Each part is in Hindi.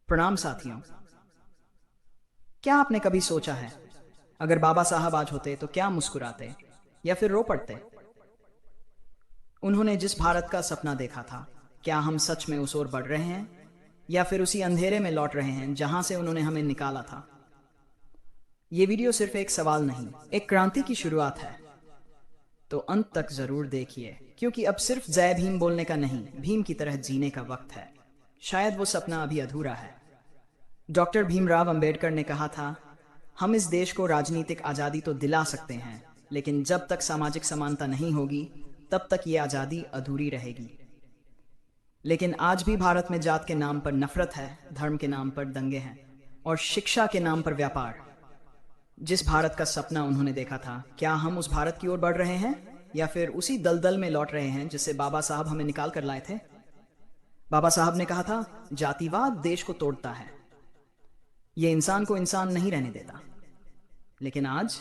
प्रणाम साथियों। क्या आपने कभी सोचा है, अगर बाबा साहब आज होते तो क्या मुस्कुराते या फिर रो पड़ते? उन्होंने जिस भारत का सपना देखा था, क्या हम सच में उस ओर बढ़ रहे हैं या फिर उसी अंधेरे में लौट रहे हैं जहां से उन्होंने हमें निकाला था? ये वीडियो सिर्फ एक सवाल नहीं, एक क्रांति की शुरुआत है। तो अंत तक जरूर देखिए, क्योंकि अब सिर्फ जय भीम बोलने का नहीं, भीम की तरह जीने का वक्त है। शायद वो सपना अभी अधूरा है। डॉक्टर भीमराव अंबेडकर ने कहा था, हम इस देश को राजनीतिक आज़ादी तो दिला सकते हैं, लेकिन जब तक सामाजिक समानता नहीं होगी तब तक ये आज़ादी अधूरी रहेगी। लेकिन आज भी भारत में जात के नाम पर नफरत है, धर्म के नाम पर दंगे हैं और शिक्षा के नाम पर व्यापार। जिस भारत का सपना उन्होंने देखा था, क्या हम उस भारत की ओर बढ़ रहे हैं या फिर उसी दलदल में लौट रहे हैं जिससे बाबा साहब हमें निकाल कर लाए थे? बाबा साहब ने कहा था, जातिवाद देश को तोड़ता है, ये इंसान को इंसान नहीं रहने देता। लेकिन आज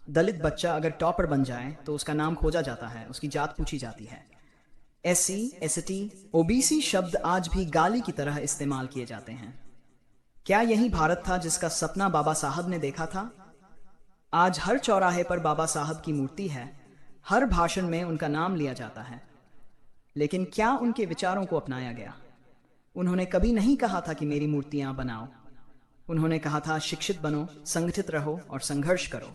दलित बच्चा अगर टॉपर बन जाए तो उसका नाम खोजा जाता है, उसकी जात पूछी जाती है। एससी, एसटी, ओबीसी शब्द आज भी गाली की तरह इस्तेमाल किए जाते हैं। क्या यही भारत था जिसका सपना बाबा साहब ने देखा था? आज हर चौराहे पर बाबा साहब की मूर्ति है, हर भाषण में उनका नाम लिया जाता है, लेकिन क्या उनके विचारों को अपनाया गया? उन्होंने कभी नहीं कहा था कि मेरी मूर्तियां बनाओ। उन्होंने कहा था, शिक्षित बनो, संगठित रहो और संघर्ष करो।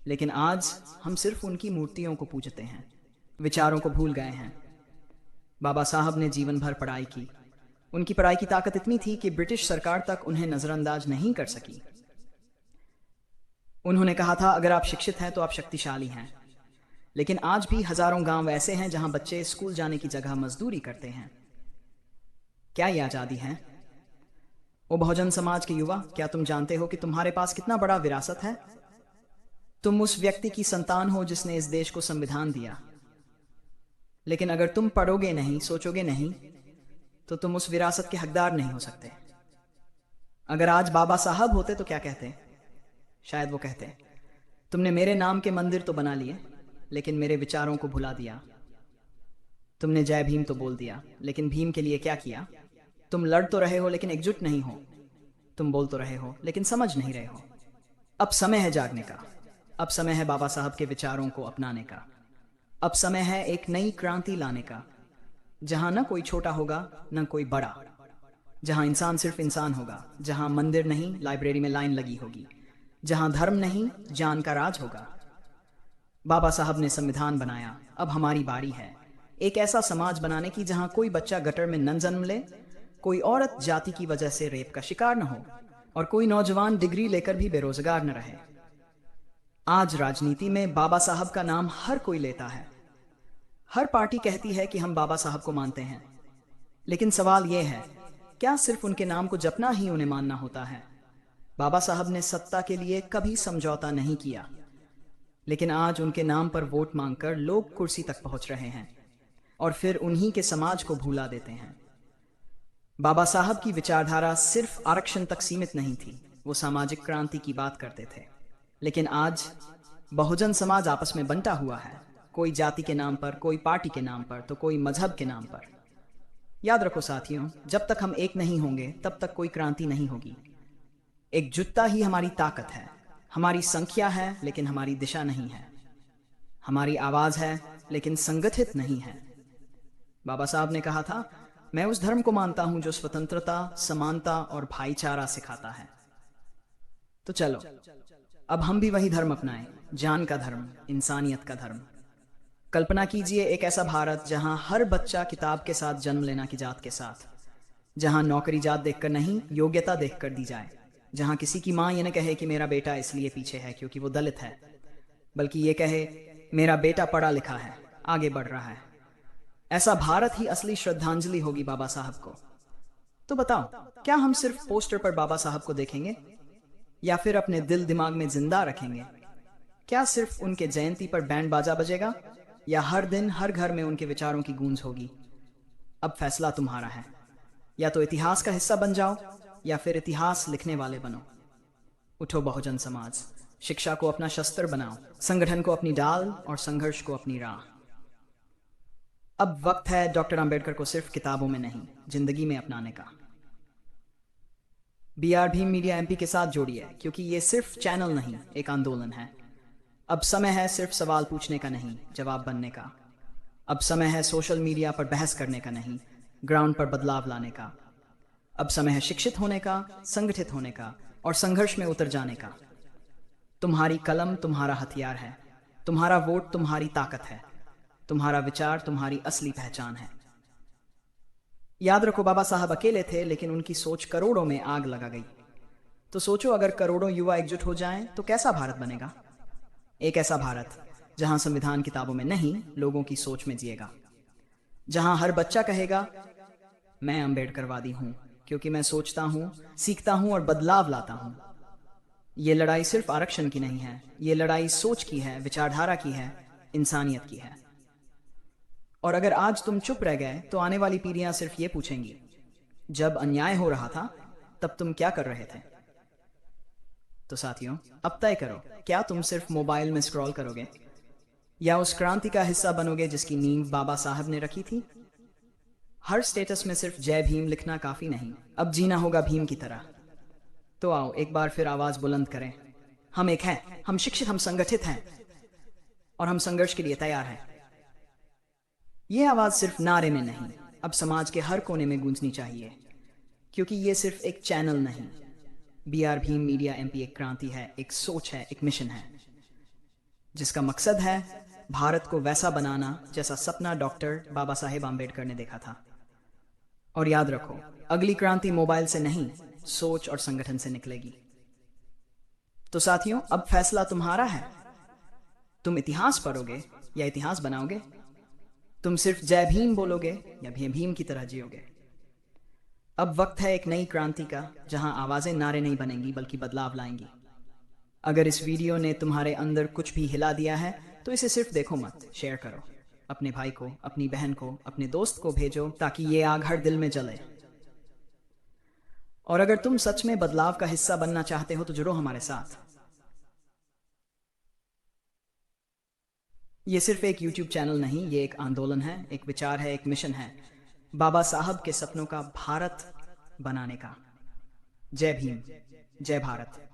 लेकिन आज हम सिर्फ उनकी मूर्तियों को पूजते हैं, विचारों को भूल गए हैं। बाबा साहब ने जीवन भर पढ़ाई की। उनकी पढ़ाई की ताकत इतनी थी कि ब्रिटिश सरकार तक उन्हें नजरअंदाज नहीं कर सकी। उन्होंने कहा था, अगर आप शिक्षित हैं तो आप शक्तिशाली हैं। लेकिन आज भी हजारों गांव ऐसे हैं जहां बच्चे स्कूल जाने की जगह मजदूरी करते हैं। क्या ये आजादी है? ओ बहुजन समाज के युवा, क्या तुम जानते हो कि तुम्हारे पास कितना बड़ा विरासत है? तुम उस व्यक्ति की संतान हो जिसने इस देश को संविधान दिया। लेकिन अगर तुम पढ़ोगे नहीं, सोचोगे नहीं, तो तुम उस विरासत के हकदार नहीं हो सकते। अगर आज बाबा साहब होते तो क्या कहते? शायद वो कहते, तुमने मेरे नाम के मंदिर तो बना लिए, लेकिन मेरे विचारों को भुला दिया। तुमने जय भीम तो बोल दिया, लेकिन भीम के लिए क्या किया? तुम लड़ तो रहे हो लेकिन एकजुट नहीं हो। तुम बोल तो रहे हो लेकिन समझ नहीं रहे हो। अब समय है जागने का। अब समय है बाबा साहब के विचारों को अपनाने का। अब समय है एक नई क्रांति लाने का, जहां न कोई छोटा होगा न कोई बड़ा, जहां इंसान सिर्फ इंसान होगा, जहां मंदिर नहीं लाइब्रेरी में लाइन लगी होगी, जहां धर्म नहीं जान का राज होगा। बाबा साहब ने संविधान बनाया, अब हमारी बारी है एक ऐसा समाज बनाने की जहां कोई बच्चा गटर में न जन्म ले, कोई औरत जाति की वजह से रेप का शिकार न हो और कोई नौजवान डिग्री लेकर भी बेरोजगार न रहे। आज राजनीति में बाबा साहब का नाम हर कोई लेता है। हर पार्टी कहती है कि हम बाबा साहब को मानते हैं, लेकिन सवाल यह है, क्या सिर्फ उनके नाम को जपना ही उन्हें मानना होता है? बाबा साहब ने सत्ता के लिए कभी समझौता नहीं किया, लेकिन आज उनके नाम पर वोट मांगकर लोग कुर्सी तक पहुंच रहे हैं और फिर उन्हीं के समाज को भूला देते हैं। बाबा साहब की विचारधारा सिर्फ आरक्षण तक सीमित नहीं थी, वो सामाजिक क्रांति की बात करते थे। लेकिन आज बहुजन समाज आपस में बंटा हुआ है, कोई जाति के नाम पर, कोई पार्टी के नाम पर, तो कोई मजहब के नाम पर। याद रखो साथियों, जब तक हम एक नहीं होंगे तब तक कोई क्रांति नहीं होगी। एकजुटता ही हमारी ताकत है। हमारी संख्या है लेकिन हमारी दिशा नहीं है। हमारी आवाज है लेकिन संगठित नहीं है। बाबा साहब ने कहा था, मैं उस धर्म को मानता हूं जो स्वतंत्रता, समानता और भाईचारा सिखाता है। तो चलो अब हम भी वही धर्म अपनाएं, जान का धर्म, इंसानियत का धर्म। कल्पना कीजिए एक ऐसा भारत जहां हर बच्चा किताब के साथ जन्म लेना की जात के साथ, जहां नौकरी जात देखकर नहीं योग्यता देखकर दी जाए, जहां किसी की मां ये न कहे कि मेरा बेटा इसलिए पीछे है क्योंकि वो दलित है, बल्कि ये कहे मेरा बेटा पढ़ा लिखा है, आगे बढ़ रहा है। ऐसा भारत ही असली श्रद्धांजलि होगी बाबा साहब को। तो बताओ, क्या हम सिर्फ पोस्टर पर बाबा साहब को देखेंगे या फिर अपने दिल दिमाग में जिंदा रखेंगे? क्या सिर्फ उनके जयंती पर बैंड बाजा बजेगा या हर दिन हर घर में उनके विचारों की गूंज होगी? अब फैसला तुम्हारा है। या तो इतिहास का हिस्सा बन जाओ या फिर इतिहास लिखने वाले बनो। उठो बहुजन समाज, शिक्षा को अपना शस्त्र बनाओ, संगठन को अपनी डाल और संघर्ष को अपनी राह। अब वक्त है डॉक्टर अंबेडकर को सिर्फ किताबों में नहीं, जिंदगी में अपनाने का। BR भीम मीडिया MP के साथ जोड़िए, क्योंकि ये सिर्फ चैनल नहीं, एक आंदोलन है। अब समय है सिर्फ सवाल पूछने का नहीं, जवाब बनने का। अब समय है सोशल मीडिया पर बहस करने का नहीं, ग्राउंड पर बदलाव लाने का। अब समय है शिक्षित होने का, संगठित होने का और संघर्ष में उतर जाने का। तुम्हारी कलम तुम्हारा हथियार है, तुम्हारा वोट तुम्हारी ताकत है, तुम्हारा विचार तुम्हारी असली पहचान है। याद रखो, बाबा साहब अकेले थे, लेकिन उनकी सोच करोड़ों में आग लगा गई। तो सोचो, अगर करोड़ों युवा एकजुट हो जाएं तो कैसा भारत बनेगा? एक ऐसा भारत जहां संविधान किताबों में नहीं, लोगों की सोच में जिएगा। जहां हर बच्चा कहेगा, मैं अम्बेडकरवादी हूं, क्योंकि मैं सोचता हूं, सीखता हूं और बदलाव लाता हूं। ये लड़ाई सिर्फ आरक्षण की नहीं है, ये लड़ाई सोच की है, विचारधारा की है, इंसानियत की है। और अगर आज तुम चुप रह गए तो आने वाली पीढ़ियां सिर्फ ये पूछेंगी, जब अन्याय हो रहा था तब तुम क्या कर रहे थे? तो साथियों, अब तय करो, क्या तुम सिर्फ मोबाइल में स्क्रॉल करोगे या उस क्रांति का हिस्सा बनोगे जिसकी नींव बाबा साहब ने रखी थी? हर स्टेटस में सिर्फ जय भीम लिखना काफी नहीं, अब जीना होगा भीम की तरह। तो आओ एक बार फिर आवाज बुलंद करें। हम एक हैं, हम शिक्षित, हम संगठित हैं और हम संघर्ष के लिए तैयार हैं। ये आवाज सिर्फ नारे में नहीं, अब समाज के हर कोने में गूंजनी चाहिए, क्योंकि ये सिर्फ एक चैनल नहीं, BR भीम मीडिया MP एक क्रांति है, एक सोच है, एक मिशन है, जिसका मकसद है भारत को वैसा बनाना जैसा सपना डॉक्टर बाबा साहेब आम्बेडकर ने देखा था। और याद रखो, अगली क्रांति मोबाइल से नहीं, सोच और संगठन से निकलेगी। तो साथियों, अब फैसला तुम्हारा है। तुम इतिहास पढ़ोगे या इतिहास बनाओगे? तुम सिर्फ जय भीम बोलोगे या भीम भीम की तरह जियोगे? अब वक्त है एक नई क्रांति का, जहां आवाजें नारे नहीं बनेंगी बल्कि बदलाव लाएंगी। अगर इस वीडियो ने तुम्हारे अंदर कुछ भी हिला दिया है तो इसे सिर्फ देखो मत, शेयर करो। अपने भाई को, अपनी बहन को, अपने दोस्त को भेजो, ताकि ये आग हर दिल में जले। और अगर तुम सच में बदलाव का हिस्सा बनना चाहते हो तो जुड़ो हमारे साथ। ये सिर्फ एक YouTube चैनल नहीं, ये एक आंदोलन है, एक विचार है, एक मिशन है, बाबा साहब के सपनों का भारत बनाने का। जय भीम, जय भारत।